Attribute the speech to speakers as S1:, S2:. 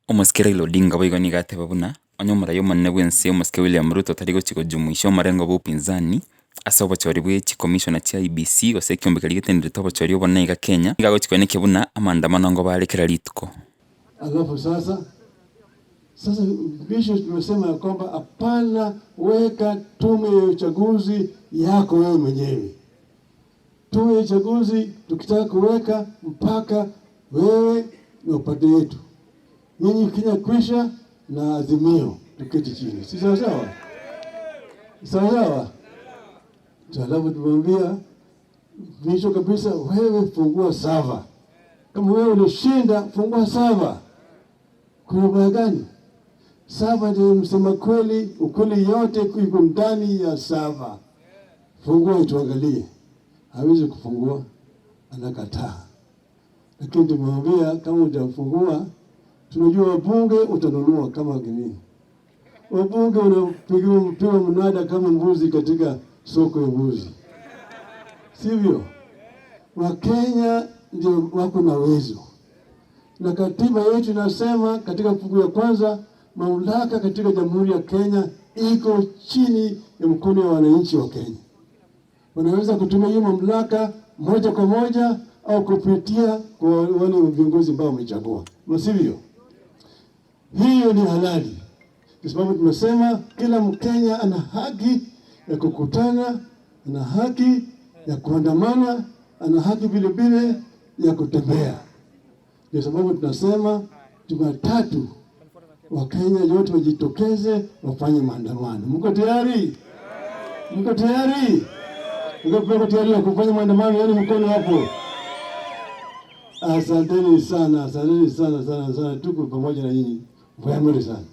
S1: Omusikira Odinga boigoni gateba buna onyomora yomonene bwensi omusike William Ruto tari gochiko jumuisha omarengo b'upinzani ase obochori bwa chikomishona chia IEBC gose ekiombe kari getenderete obochori obonene iga Kenya iga gochikoineke buna amaandamano ngo barekera rituko.
S2: Alafu sasa bisho tumesema ya kwamba hapana, weka tume ya uchaguzi yako wewe mwenyewe. Tume ya uchaguzi tukitaka kuweka mpaka wewe na upande yetu. Nyinyi Kenya kwisha na Azimio tuketi chini. Si sawa sawa? Sawa sawa? Alafu tumwambia bisho kabisa, wewe fungua sava. Kama wewe ulishinda, fungua sava. Kuna baya gani? Sava ndio msema kweli, ukweli yote iko ndani ya sava. Fungua tuangalie. Hawezi kufungua, anakataa. Lakini tumwambia kama utafungua, tunajua wabunge utanunua kama gini. Wabunge unapigiwa mnada kama mbuzi katika soko ya mbuzi. Sivyo? Wakenya ndio wako na uwezo. Na katiba yetu inasema katika fungu ya kwanza, mamlaka katika Jamhuri ya Kenya iko chini ya mkono wa wananchi wa Kenya. Wanaweza kutumia hiyo mamlaka moja kwa moja au kupitia kwa wale viongozi ambao wamechagua. Sivyo? Hiyo ni halali. Kwa sababu tumesema kila Mkenya ana haki ya kukutana, ana haki ya kuandamana, ana haki vile vile ya kutembea. Kwa sababu tunasema Jumatatu Wakenya yote wajitokeze wafanye maandamano. Mko tayari? Mko tayari? Mko tayari ya kufanya maandamano? Yani mkono hapo. Asanteni sana, asanteni sana. Tuko pamoja na nyinyi. Vema sana.